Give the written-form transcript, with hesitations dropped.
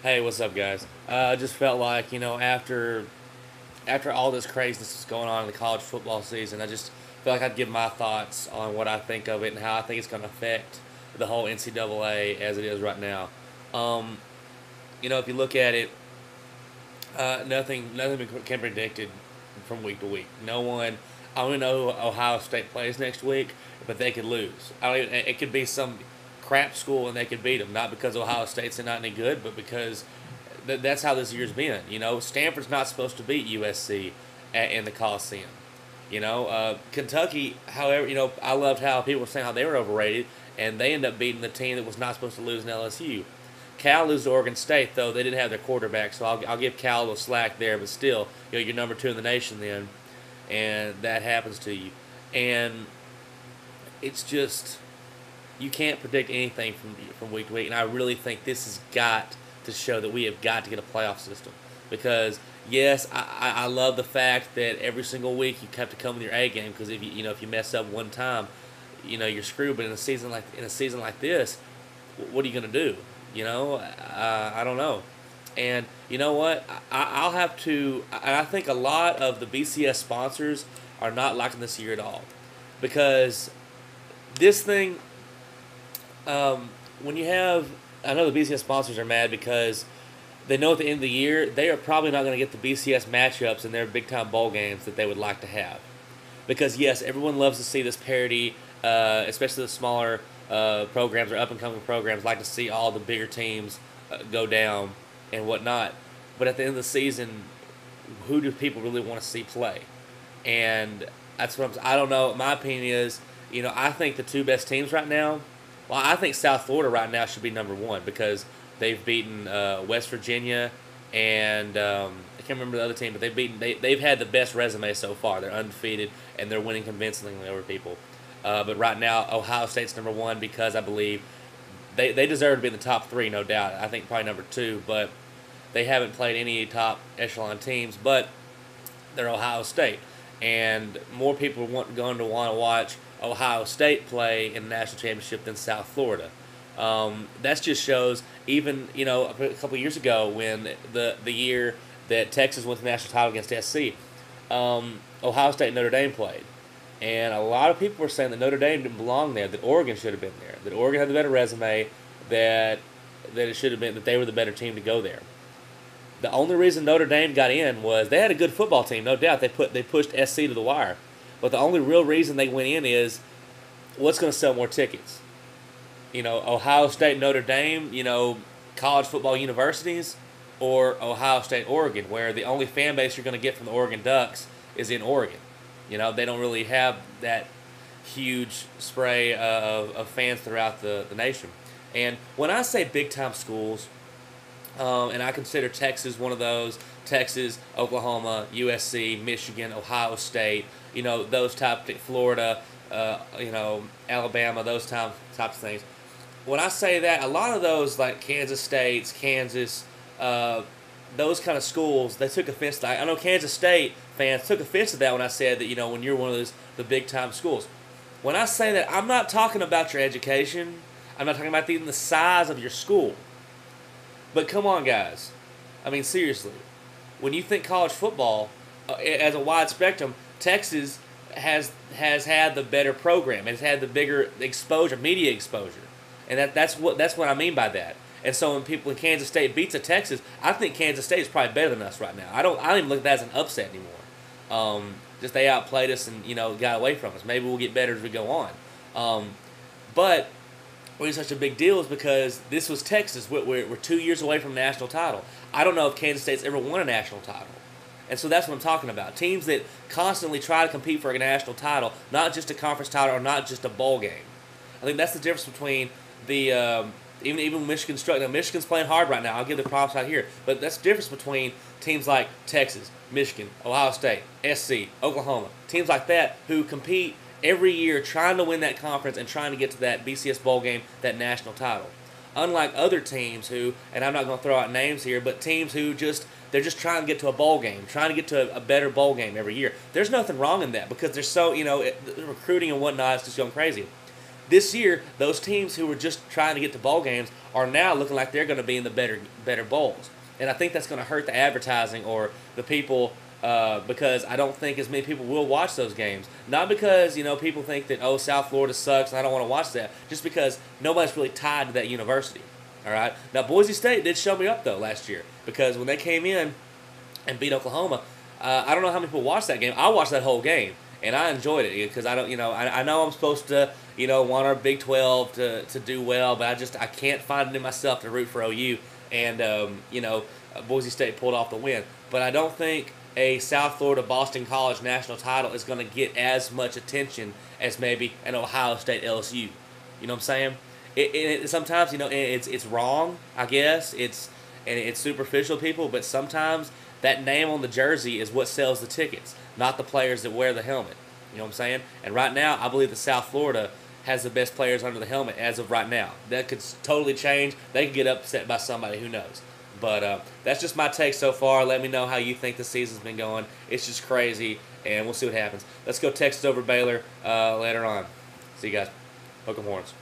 Hey, what's up, guys? I just felt like after all this craziness that's going on in the college football season, I just feel like I'd give my thoughts on what I think of it and how I think it's going to affect the whole NCAA as it is right now. Um, if you look at it, nothing can be predicted from week to week. No one. I don't even know who Ohio State plays next week, but they could lose. I don't even, it could be some crap school and they could beat them, not because Ohio State's not any good, but because that's how this year's been. Stanford's not supposed to beat USC in the Coliseum. Kentucky, however, I loved how people were saying how they were overrated, and they ended up beating the team that was not supposed to lose in LSU. Cal lose to Oregon State, though. They didn't have their quarterback, so I'll give Cal a little slack there, but still, you're number 2 in the nation then, and that happens to you. And it's just, you can't predict anything from week to week, and I really think this has got to show that we have got to get a playoff system. Because, yes, I love the fact that every single week you have to come with your A game, because if you mess up one time, you're screwed. But in a season like this, what are you going to do? I don't know. And you know what? I'll have to. I think a lot of the BCS sponsors are not liking this year at all, because this thing. When you have, I know the BCS sponsors are mad because they know at the end of the year they are probably not going to get the BCS matchups in their big time bowl games that they would like to have. Because yes, everyone loves to see this parity, especially the smaller programs or up and coming programs like to see all the bigger teams go down and whatnot. But at the end of the season, who do people really want to see play? And that's what I don't know. My opinion is, I think the two best teams right now. Well, I think South Florida right now should be number 1 because they've beaten West Virginia and I can't remember the other team, but they've had the best resume so far. They're undefeated and they're winning convincingly over people. But right now, Ohio State's number 1 because I believe they deserve to be in the top 3, no doubt. I think probably number 2, but they haven't played any top echelon teams, but they're Ohio State. And more people going to want to watch Ohio State play in the national championship than South Florida. That just shows, even a couple of years ago when the year that Texas won the national title against SC, Ohio State and Notre Dame played, and a lot of people were saying that Notre Dame didn't belong there, that Oregon should have been there, that Oregon had the better resume, that it should have been, that they were the better team to go there. The only reason Notre Dame got in was they had a good football team, no doubt. They pushed SC to the wire. But the only real reason they went in is what's going to sell more tickets? Ohio State, Notre Dame, college football universities, or Ohio State, Oregon, where the only fan base you're going to get from the Oregon Ducks is in Oregon. They don't really have that huge spray of fans throughout the nation. And when I say big-time schools, and I consider Texas one of those, Texas, Oklahoma, USC, Michigan, Ohio State, those type, Florida, Alabama, those types of things. When I say that, a lot of those, like Kansas State's, Kansas, those kind of schools, they took offense to that. I know Kansas State fans took offense to that when I said that, when you're one of the big-time schools. When I say that, I'm not talking about your education. I'm not talking about even the size of your school. But come on, guys. I mean, seriously. When you think college football, as a wide spectrum, Texas has had the better program. It's had the bigger exposure, media exposure. And that's what I mean by that. And so when people in Kansas State beats a Texas, I think Kansas State is probably better than us right now. I don't even look at that as an upset anymore. Just they outplayed us and, got away from us. Maybe we'll get better as we go on. But why it's such a big deal is because this was Texas. We're 2 years away from a national title. I don't know if Kansas State's ever won a national title. And so that's what I'm talking about. Teams that constantly try to compete for a national title, not just a conference title or not just a bowl game. I think that's the difference between the even Michigan's struggling. Michigan's playing hard right now. I'll give the props out here. But that's the difference between teams like Texas, Michigan, Ohio State, SC, Oklahoma, teams like that who compete every year trying to win that conference and trying to get to that BCS bowl game, that national title. Unlike other teams who, and I'm not going to throw out names here, but teams who they're just trying to get to a bowl game, trying to get to a better bowl game every year. There's nothing wrong in that because there's so, the recruiting and whatnot is just going crazy. This year, those teams who were just trying to get to bowl games are now looking like they're going to be in the better bowls. And I think that's going to hurt the advertising or the people because I don't think as many people will watch those games. Not because, people think that, oh, South Florida sucks and I don't want to watch that. Just because nobody's really tied to that university. All right? Now, Boise State did show me up, though, last year. Because when they came in and beat Oklahoma, I don't know how many people watched that game. I watched that whole game. And I enjoyed it because I don't, I know I'm supposed to, want our Big 12 to do well, but I can't find it in myself to root for OU. And, Boise State pulled off the win. But I don't think a South Florida Boston College national title is going to get as much attention as maybe an Ohio State LSU. You know what I'm saying? Sometimes, it's wrong, I guess. It's superficial, people, but sometimes that name on the jersey is what sells the tickets, not the players that wear the helmet. You know what I'm saying? And right now, I believe that South Florida has the best players under the helmet as of right now. That could totally change. They could get upset by somebody, who knows. But that's just my take so far. Let me know how you think the season's been going. It's just crazy, and we'll see what happens. Let's go Texas over Baylor later on. See you guys. Hook 'em horns.